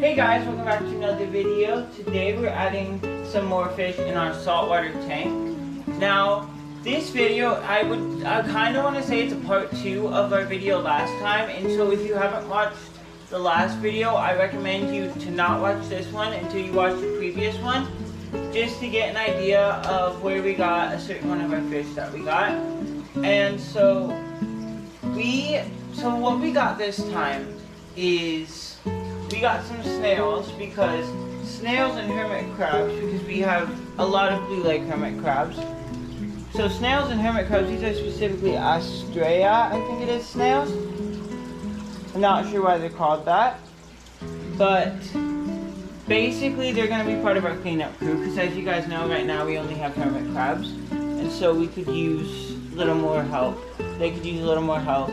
Hey guys, welcome back to another video. Today we're adding some more fish in our saltwater tank. Now, this video, I kind of want to say it's a part 2 of our video last time. And so if you haven't watched the last video, I recommend you to not watch this one until you watch the previous one. Just to get an idea of where we got a certain one of our fish that we got. And so, what we got this time is we got some snails, because snails and hermit crabs, because we have a lot of blue lake hermit crabs. So snails and hermit crabs, these are specifically Astrea, I think it is, snails. I'm not sure why they're called that, but basically they're going to be part of our cleanup crew, because as you guys know, right now we only have hermit crabs, and so we could use a little more help. They could use a little more help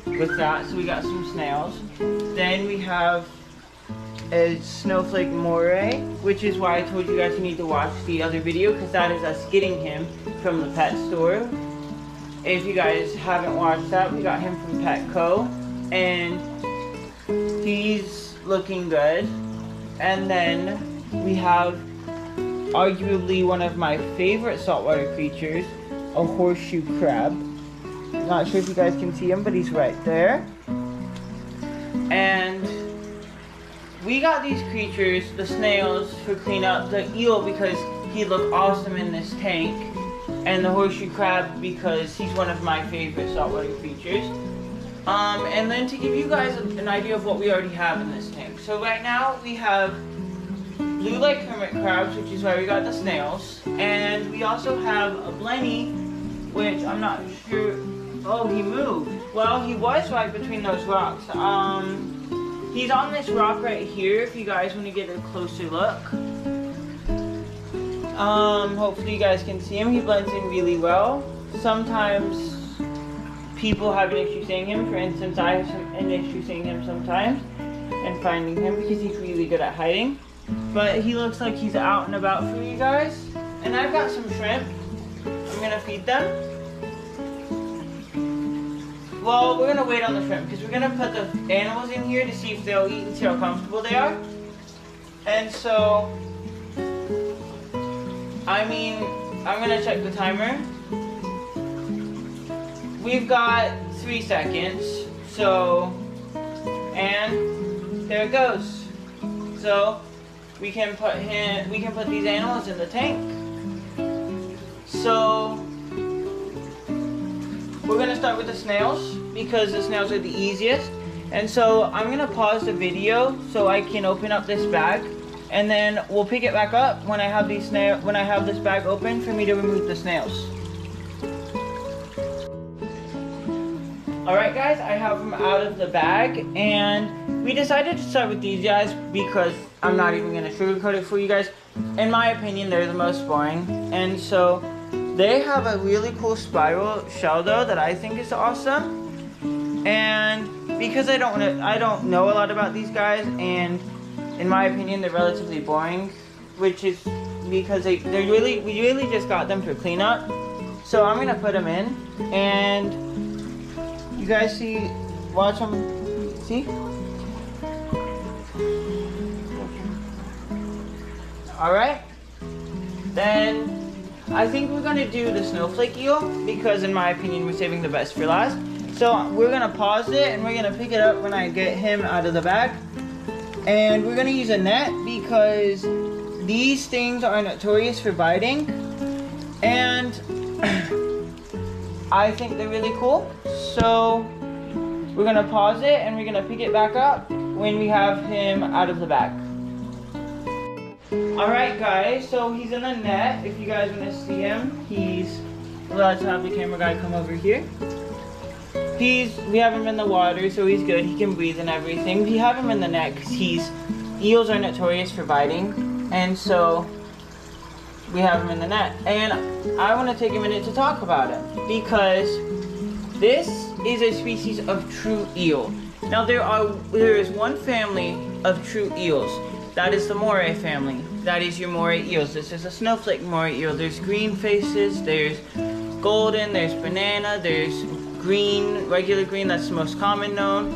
with that, so we got some snails. Then we have a snowflake moray, which is why I told you guys you need to watch the other video, because that is us getting him from the pet store. If you guys haven't watched that, we got him from Petco, and he's looking good. And then we have arguably one of my favorite saltwater creatures, a horseshoe crab. Not sure if you guys can see him, but he's right there. And we got these creatures, the snails, for cleanup. The eel because he looked awesome in this tank, and the horseshoe crab because he's one of my favorite saltwater creatures. And then to give you guys an idea of what we already have in this tank. So right now we have blue lake hermit crabs, which is why we got the snails, and we also have a blenny, which I'm not sure. Oh, he moved. Well, he was right between those rocks. He's on this rock right here, if you guys want to get a closer look. Hopefully you guys can see him. He blends in really well. Sometimes people have an issue seeing him. For instance, I have an issue seeing him sometimes and finding him, because he's really good at hiding. But he looks like he's out and about for you guys. And I've got some shrimp. I'm going to feed them. Well, we're going to wait on the shrimp, because we're going to put the animals in here to see if they'll eat and see how comfortable they are. And so, I'm going to check the timer. We've got 3 seconds. So, and there it goes. So, we can put these animals in the tank. So, we're going to start with the snails, because the snails are the easiest. And so I'm going to pause the video so I can open up this bag, and then we'll pick it back up when I have this bag open for me to remove the snails. Alright guys, I have them out of the bag, and we decided to start with these guys because I'm not even going to sugarcoat it for you guys. In my opinion, they're the most boring, and so they have a really cool spiral shell though that I think is awesome. And because I don't know a lot about these guys, and in my opinion they're relatively boring, which is because we really just got them for cleanup. So I'm gonna put them in, and you guys watch them, see? Alright, then I think we're going to do the snowflake eel, because in my opinion we're saving the best for last. So we're going to pause it, and we're going to pick it up when I get him out of the bag. And we're going to use a net, because these things are notorious for biting. And I think they're really cool. So we're going to pause it, and we're going to pick it back up when we have him out of the bag. Alright guys, so he's in the net. If you guys want to see him, he's allowed to have the camera guy come over here. We have him in the water, so he's good. He can breathe and everything. We have him in the net because eels are notorious for biting, and so we have him in the net. And I want to take a minute to talk about him, because this is a species of true eel. Now there is one family of true eels. That is the moray family. That is your moray eels. This is a snowflake moray eel. There's green faces, there's golden, there's banana, there's green, regular green, that's the most common known.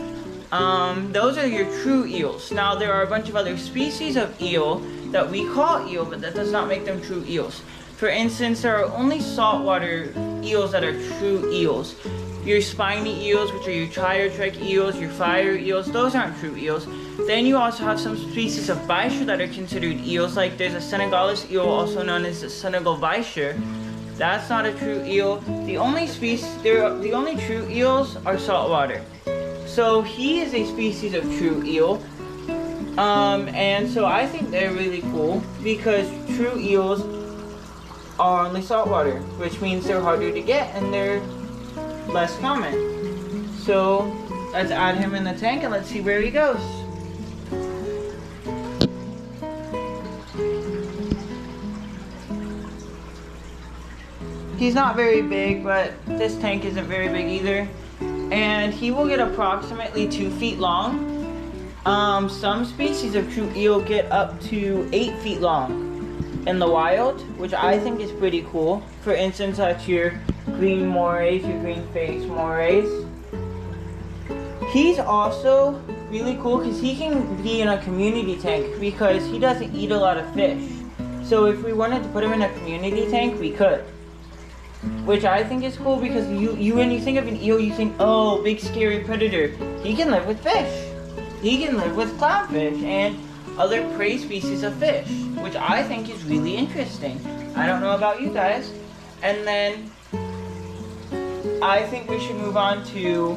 those are your true eels. Now there are a bunch of other species of eel that we call eel, but that does not make them true eels. For instance, there are only saltwater eels that are true eels. Your spiny eels, which are your triotrech eels, your fire eels, those aren't true eels. Then you also have some species of bichir that are considered eels, like there's a Senegalese eel, also known as the Senegal bichir. That's not a true eel. The only true eels are saltwater. So he is a species of true eel. And so I think they're really cool because true eels are only saltwater, which means they're harder to get and they're less common. So let's add him in the tank and let's see where he goes. He's not very big, but this tank isn't very big either. And he will get approximately 2 feet long. Some species of true eel get up to 8 feet long in the wild, which I think is pretty cool. For instance, that's your green morays, your green face morays. He's also really cool because he can be in a community tank because he doesn't eat a lot of fish. So if we wanted to put him in a community tank, we could. Which I think is cool because when you think of an eel, you think, oh, big scary predator. He can live with fish. He can live with clownfish and other prey species of fish, which I think is really interesting. I don't know about you guys. And then I think we should move on to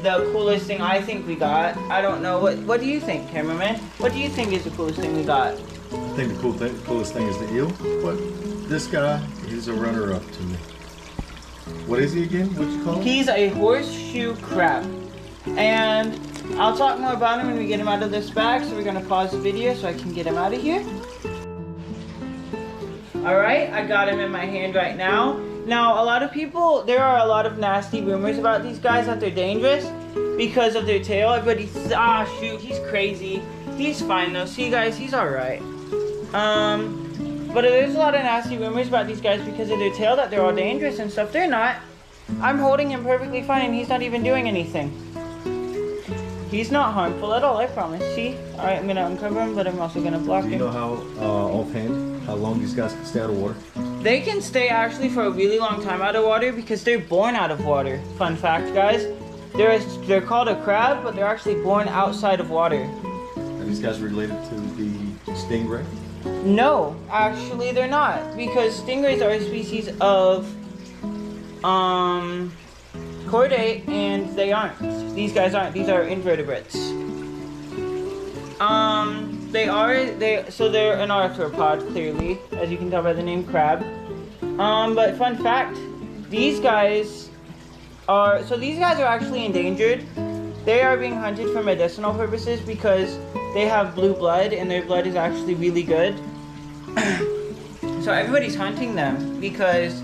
the coolest thing I think we got. I don't know, what do you think, cameraman? What do you think is the coolest thing we got? I think the coolest thing is the eel, but this guy, he's a runner-up to me. What is he again? What you call him? He's a horseshoe crab. And I'll talk more about him when we get him out of this bag, so we're gonna pause the video so I can get him out of here. Alright, I got him in my hand right now. Now, there are a lot of nasty rumors about these guys that they're dangerous because of their tail. Everybody says, ah, shoot, he's crazy. He's fine though. See guys, he's alright. But there's a lot of nasty rumors about these guys because of their tail, that they're all dangerous and stuff. They're not. I'm holding him perfectly fine and he's not even doing anything. He's not harmful at all, I promise. See? Alright, I'm gonna uncover him, but I'm also gonna block him. Do you know how, offhand, how long these guys can stay out of water? They can stay actually for a really long time out of water because they're born out of water. Fun fact, guys. They're called a crab, but they're actually born outside of water. Are these guys related to the stingray? No, actually they're not, because stingrays are a species of chordate, and they aren't. These guys aren't. These are invertebrates. So they're an arthropod, clearly, as you can tell by the name crab. But fun fact, these guys are actually endangered. They are being hunted for medicinal purposes because they have blue blood and their blood is actually really good. So everybody's hunting them because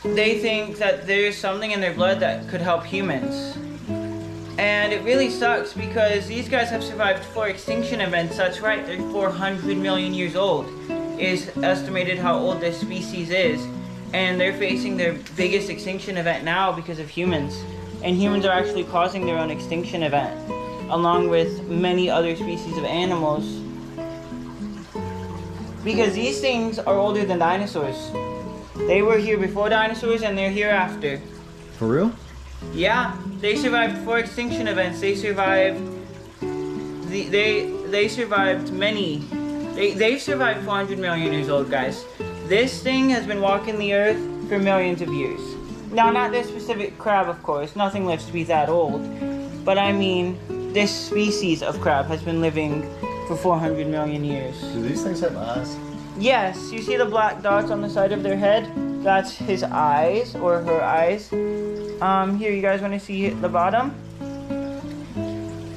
they think that there's something in their blood that could help humans. And it really sucks because these guys have survived 4 extinction events. That's right, they're 400 million years old is estimated how old this species is. And they're facing their biggest extinction event now because of humans. And humans are actually causing their own extinction event, along with many other species of animals. Because these things are older than dinosaurs. They were here before dinosaurs and they're here after. For real? Yeah, they survived 4 extinction events. They survived they survived many. They've survived 400 million years old, guys. This thing has been walking the earth for millions of years. Now, not this specific crab, of course. Nothing lives to be that old. But I mean, this species of crab has been living for 400 million years. Do these things have eyes? Yes, you see the black dots on the side of their head? That's his eyes, or her eyes. Here, you guys want to see the bottom?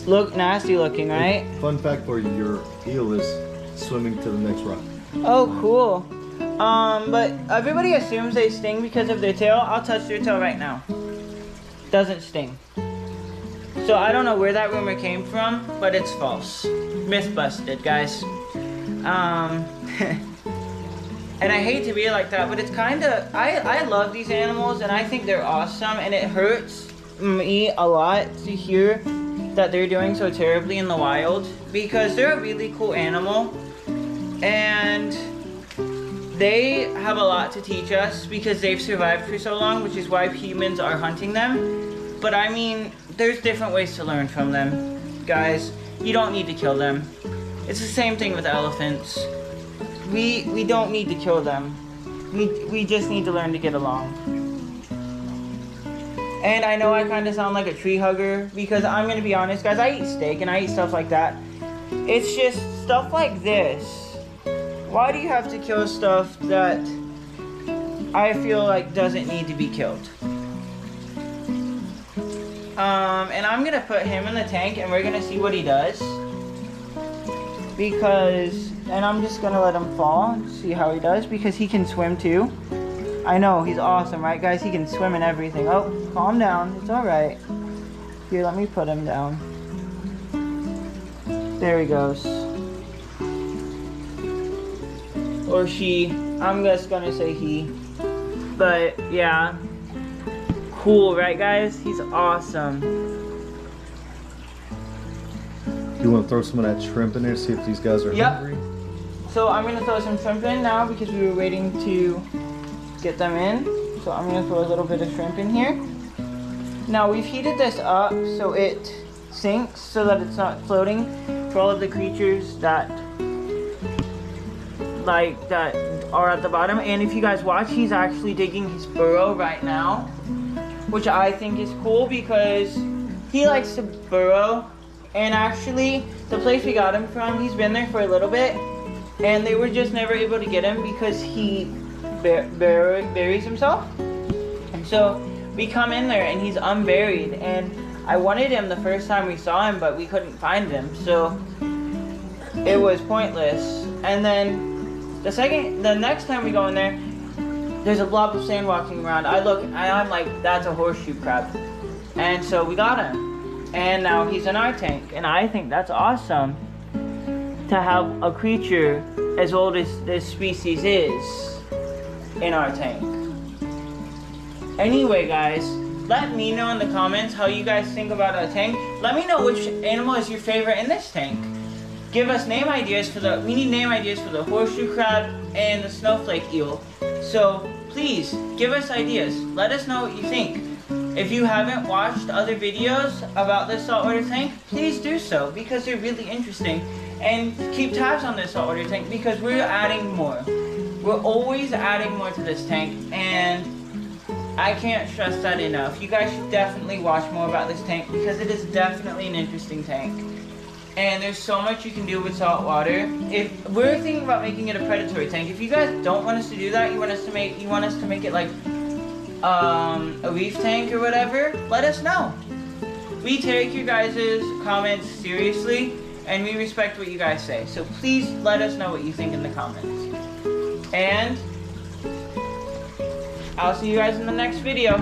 Look nasty looking, right? Fun fact for you, your eel is swimming to the next rock. Oh, cool. But everybody assumes they sting because of their tail. I'll touch their tail right now. Doesn't sting. So I don't know where that rumor came from, but it's false. Myth busted, guys. And I hate to be like that, but it's kind of, I love these animals and I think they're awesome, and it hurts me a lot to hear that they're doing so terribly in the wild, because they're a really cool animal and they have a lot to teach us because they've survived for so long, which is why humans are hunting them. But I mean, there's different ways to learn from them, guys. You don't need to kill them. It's the same thing with elephants. We don't need to kill them. We just need to learn to get along. And I know I kind of sound like a tree hugger because I'm gonna be honest, guys, I eat steak and I eat stuff like that. It's just stuff like this. Why do you have to kill stuff that I feel like doesn't need to be killed? And I'm gonna put him in the tank and we're gonna see what he does. Because, and I'm just gonna let him fall and see how he does because he can swim too. I know, he's awesome, right guys? He can swim and everything. Oh, calm down, it's alright. Here, let me put him down. There he goes. Or she, I'm just gonna say he. But yeah, cool, right guys? He's awesome. You want to throw some of that shrimp in there, see if these guys are hungry? So I'm gonna throw some shrimp in now because we were waiting to get them in. So I'm gonna throw a little bit of shrimp in here. Now we've heated this up so it sinks so that it's not floating for all of the creatures that are at the bottom. And if you guys watch, he's actually digging his burrow right now, which I think is cool because he likes to burrow. And actually, the place we got him from, he's been there for a little bit, and they were just never able to get him because he buries himself. And so we come in there and he's unburied, and I wanted him the first time we saw him, but we couldn't find him, so it was pointless. And then the next time we go in there, there's a blob of sand walking around. I look and I'm like, that's a horseshoe crab. And so we got him. And now he's in our tank, and I think that's awesome to have a creature as old as this species is in our tank. Anyway guys, let me know in the comments how you guys think about our tank. Let me know which animal is your favorite in this tank. Give us name ideas for we need name ideas for the horseshoe crab and the snowflake eel. So please give us ideas. Let us know what you think. If you haven't watched other videos about this saltwater tank, please do so because they're really interesting. And keep tabs on this saltwater tank because we're adding more. We're always adding more to this tank, and I can't stress that enough. You guys should definitely watch more about this tank because it is definitely an interesting tank. And there's so much you can do with salt water. If we're thinking about making it a predatory tank, if you guys don't want us to do that, you want us to make it like a reef tank or whatever, let us know. We take your guys' comments seriously and we respect what you guys say. So please let us know what you think in the comments. And I'll see you guys in the next video.